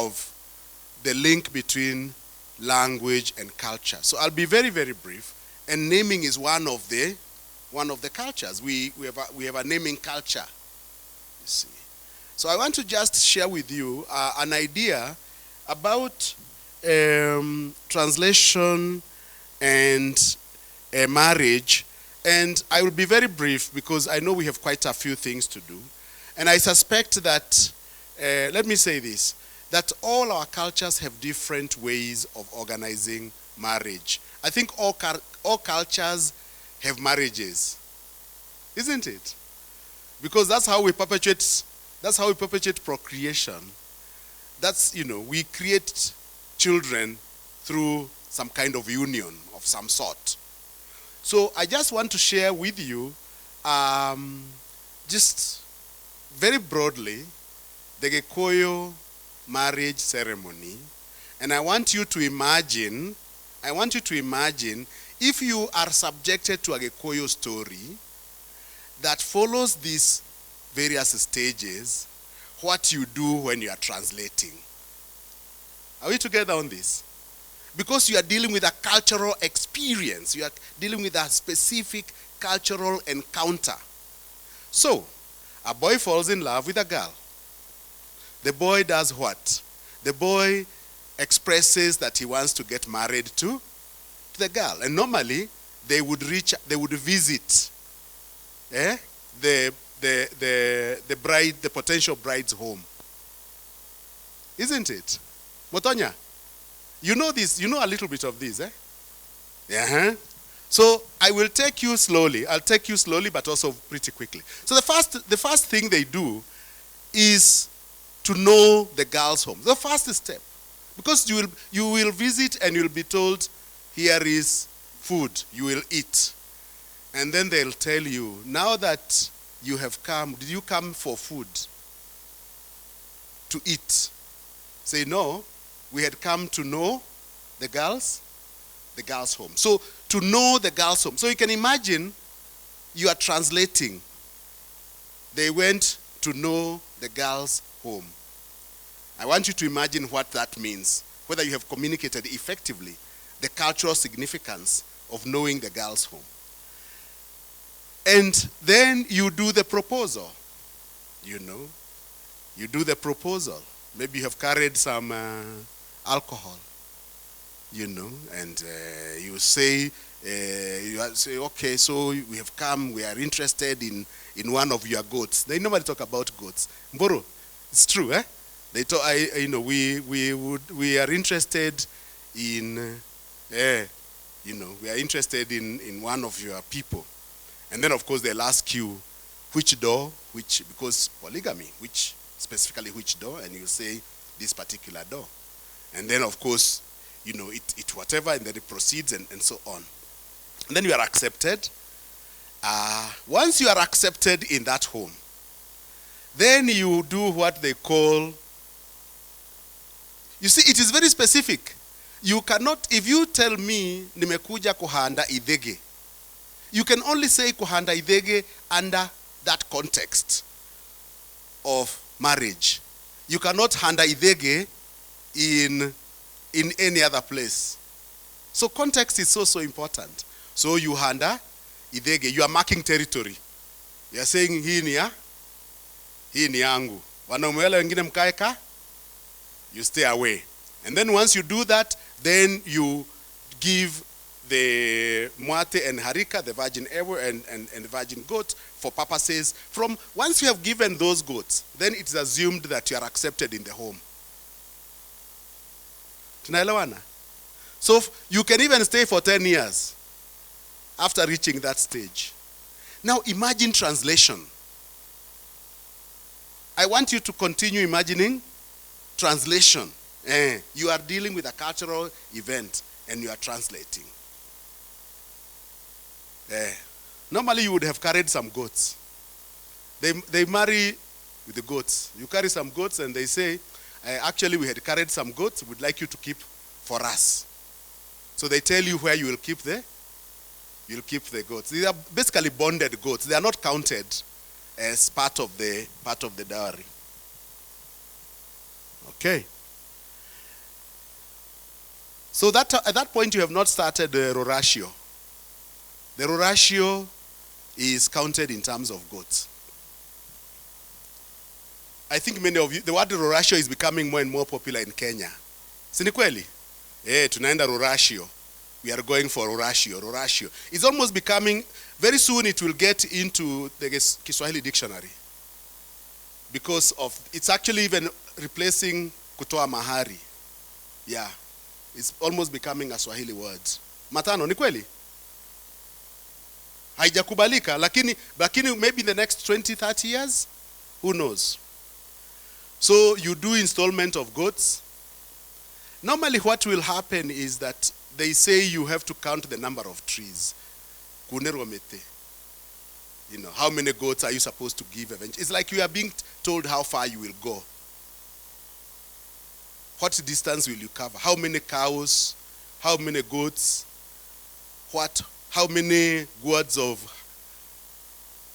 of the link between language and culture. So I'll be very, very brief. And naming is one of the cultures. We have a naming culture, you see. So I want to just share with you an idea about translation and marriage. And I will be very brief because I know we have quite a few things to do. And I suspect that, let me say this, that all our cultures have different ways of organizing marriage. I think all cultures have marriages, isn't it? Because that's how we perpetuate procreation. That's, we create children through some kind of union of some sort. So I just want to share with you, just very broadly, the Gikuyu marriage ceremony. And I want you to imagine if you are subjected to a Gikuyu story that follows these various stages, what you do when you are translating. Are we together on this? Because you are dealing with a cultural experience. You are dealing with a specific cultural encounter. So, a boy falls in love with a girl. The boy does what? The boy expresses that he wants to get married to the girl. And normally, they would visit the bride, the potential bride's home. Isn't it? Motonya, you know this, you know a little bit of this, eh? Yeah. So I will take you slowly. I'll take you slowly, but also pretty quickly. So the first thing they do is to know the girl's home. The first step. Because you will visit and you'll be told, here is food, you will eat. And then they'll tell you, now that you have come, did you come for food? To eat? Say, no, we had come to know the girl's home. So, to know the girl's home. So you can imagine, you are translating. They went to know the girl's home. I want you to imagine what that means, whether you have communicated effectively the cultural significance of knowing the girl's home. And then you do the proposal. You do the proposal. Maybe you have carried some alcohol, and you say, okay, so we have come, we are interested in one of your goats. They normally talk about goats. Mboro, it's true, eh? They talk, we are interested in, we are interested in one of your people. And then, of course, they'll ask you which door, because polygamy, specifically which door, and you say this particular door. And then, of course, it whatever, and then it proceeds and so on. And then you are accepted. Once you are accepted in that home, then you do what they call, you see, it is very specific. You cannot, if you tell me, nimekuja kuhanda idhege, you can only say kuhanda idhege under that context of marriage. You cannot handa idhege in any other place. So context is so important. So you handa idhege, you are marking territory. You are saying hii ni yangu. Wanaume wale wengine mkaeka, you stay away. And then once you do that, then you give the mwate and harika, the virgin ewe and the virgin goat, for purposes from, once you have given those goats, then it is assumed that you are accepted in the home. Tunaelewana? So you can even stay for 10 years after reaching that stage. Now imagine translation. I want you to continue imagining translation. You are dealing with a cultural event and you are translating. Normally you would have carried some goats. They marry with the goats. You carry some goats and they say, actually we had carried some goats, we'd like you to keep for us. So they tell you where you will keep the goats. These are basically bonded goats. They are not counted as part of the dowry. Okay. So that at that point you have not started the roratio. The roratio is counted in terms of goats. I think many of you, the word roratio is becoming more and more popular in Kenya. Si ni kweli? Tunaenda roratio. We are going for roratio. It's almost becoming, very soon it will get into the Kiswahili dictionary. Because of, it's actually even replacing kutoa mahari. Yeah. It's almost becoming a Swahili word. Matano, ni kweli? Haijakubalika, lakini maybe in the next 20, 30 years, who knows? So you do installment of goats. Normally what will happen is that they say you have to count the number of trees. Kuneromete. You know, how many goats are you supposed to give eventually? It's like you are being told how far you will go. What distance will you cover? How many cows? How many goats? How many gourds of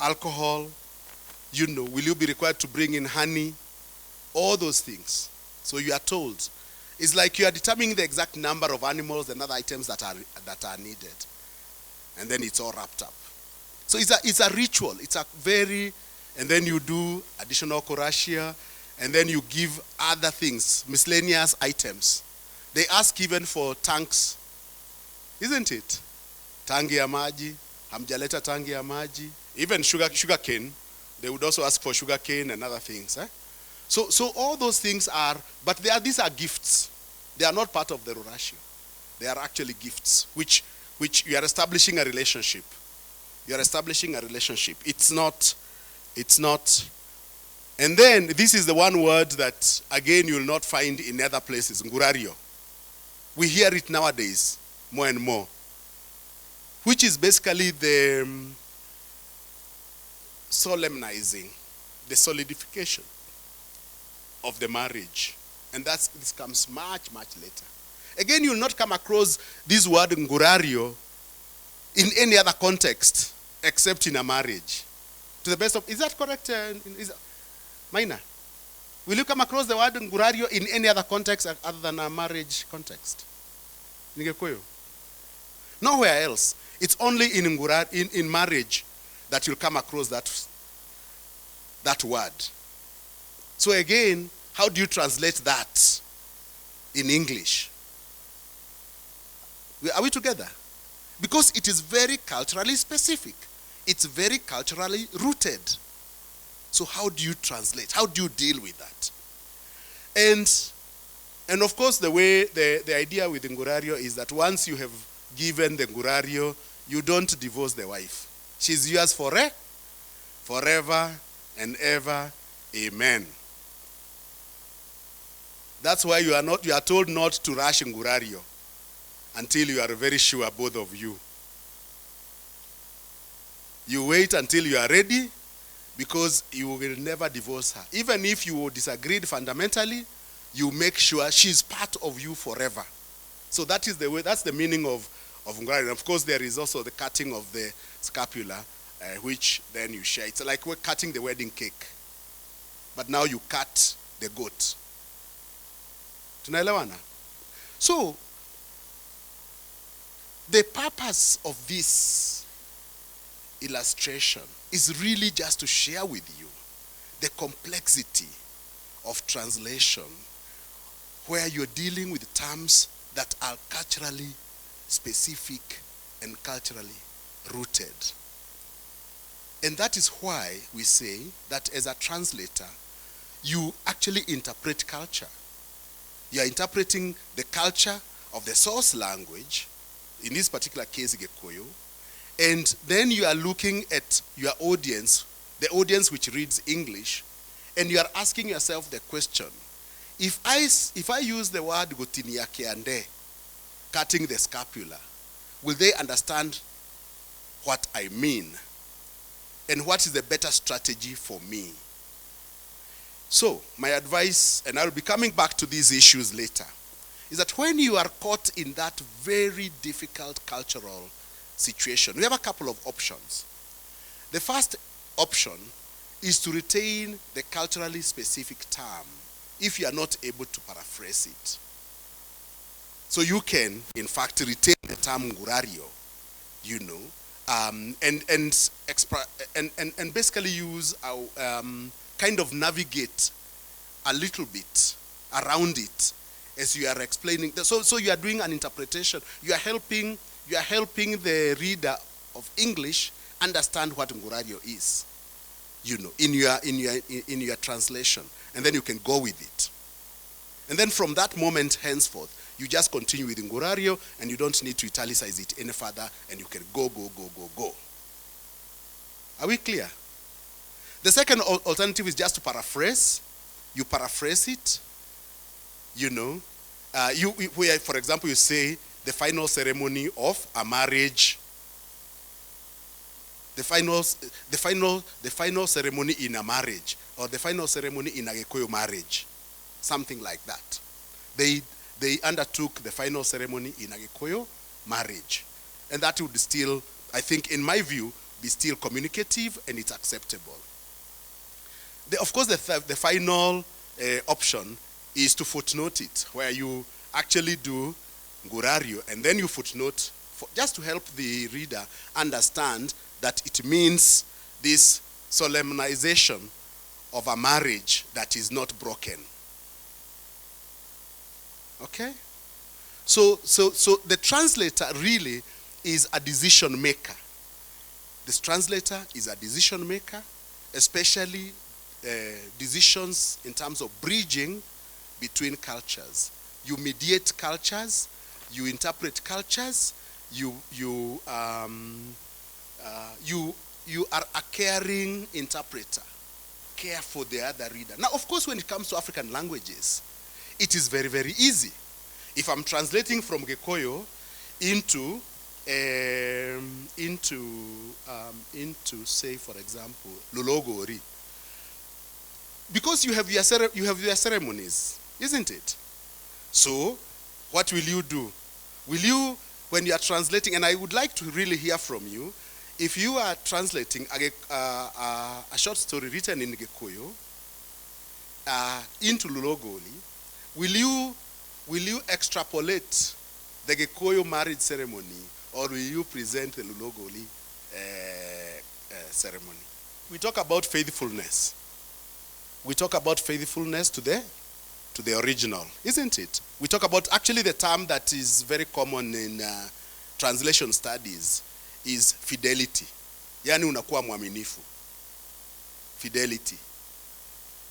alcohol? You know, will you be required to bring in honey? All those things. So you are told. It's like you are determining the exact number of animals and other items that are needed. And then it's all wrapped up. So it's a ritual. It's a very, and then you do additional korashia, and then you give other things, miscellaneous items. They ask even for tanks, isn't it? Tangi ya maji, hamjaleta tangi ya maji. Even sugar cane, they would also ask for sugar cane and other things. So all those things are, but these are gifts. They are not part of the roratio. They are actually gifts, which you are establishing a relationship. You are establishing a relationship. It's not. And then this is the one word that, again, you will not find in other places, ngurario. We hear it nowadays more and more, which is basically the solemnizing, the solidification of the marriage. And this comes much, much later. Again, you will not come across this word ngurario in any other context except in a marriage. To the best of, is that correct? Minor? Will you come across the word ngurario in any other context other than a marriage context? Gikuyu? Nowhere else. It's only in marriage that you'll come across that word. So again, how do you translate that in English? Are we together? Because it is very culturally specific. It's very culturally rooted. So how do you translate? How do you deal with that? And of course, the way the idea with the ngurario is that once you have given the ngurario, you don't divorce the wife. She's yours forever and ever. Amen. That's why you are told not to rush ngurario until you are very sure, both of you. You wait until you are ready, because you will never divorce her. Even if you disagreed fundamentally, you make sure she's part of you forever. So that is the way, that's the meaning of ngurario. Of course, there is also the cutting of the scapula, which then you share. It's like we're cutting the wedding cake. But now you cut the goat. Tunaelewana? So, the purpose of this illustration is really just to share with you the complexity of translation, where you're dealing with terms that are culturally specific and culturally rooted. And that is why we say that as a translator, you actually interpret culture. You are interpreting the culture of the source language, in this particular case, Gikuyu, and then you are looking at your audience, the audience which reads English, and you are asking yourself the question, if I use the word gotiniakeande, cutting the scapula, will they understand what I mean? And what is the better strategy for me? So, my advice, and I'll be coming back to these issues later, is that when you are caught in that very difficult cultural situation, we have a couple of options. The first option is to retain the culturally specific term if you are not able to paraphrase it. So you can, in fact, retain the term ngurario, you know, and basically use kind of navigate a little bit around it as you are explaining. So you are doing an interpretation. You are helping the reader of English understand what ngurario is, you know, in your translation, and then you can go with it. And then from that moment henceforth, you just continue with ngurario, and you don't need to italicize it any further, and you can go. Are we clear? The second alternative is just to paraphrase. You paraphrase it, you know. Where, for example, you say the final ceremony of a marriage. The final ceremony in a marriage, or the final ceremony in a Gikuyu marriage, something like that. They undertook the final ceremony in a Gikuyu marriage, and that would still, I think, in my view, be still communicative, and it's acceptable. Of course, the final option is to footnote it, where you actually do ngurario, and then you footnote, just to help the reader understand that it means this solemnization of a marriage that is not broken. Okay? So the translator really is a decision maker. This translator is a decision maker, especially decisions in terms of bridging between cultures. You mediate cultures, you interpret cultures, you are a caring interpreter. Care for the other reader. Now, of course, when it comes to African languages, it is very, very easy. If I'm translating from Gikuyu into say, for example, Lulogori, because you have your ceremonies, isn't it? So, what will you do? Will you, when you are translating, and I would like to really hear from you, if you are translating a short story written in Gikuyu into Lulogoli, will you extrapolate the Gikuyu marriage ceremony, or will you present the Lulogoli ceremony? We talk about faithfulness. We talk about faithfulness to the original, isn't it? We talk about, actually, the term that is very common in translation studies is fidelity. Yani unakuwa mwaminifu. Fidelity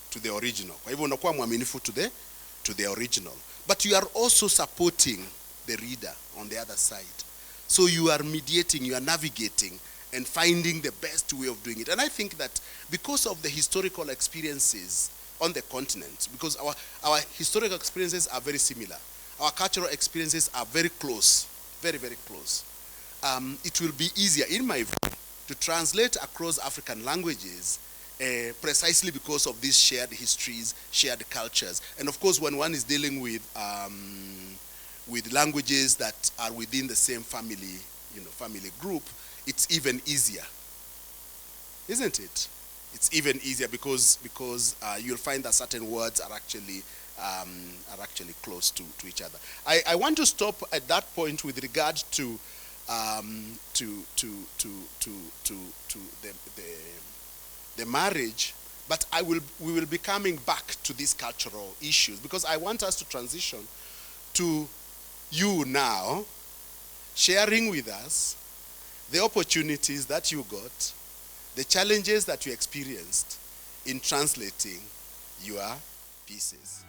to the original. Kwa hivyo unakuwa mwaminifu to the original. But you are also supporting the reader on the other side. So you are mediating, you are navigating, and finding the best way of doing it. And I think that because of the historical experiences on the continent, because our historical experiences are very similar, our cultural experiences are very close, very, very close. It will be easier, in my view, to translate across African languages precisely because of these shared histories, shared cultures. And of course, when one is dealing with languages that are within the same family, family group, it's even easier, isn't it? It's even easier because you'll find that certain words are actually close to each other. I want to stop at that point with regard to the marriage, but we will be coming back to these cultural issues, because I want us to transition to you now sharing with us the opportunities that you got, the challenges that you experienced in translating your pieces.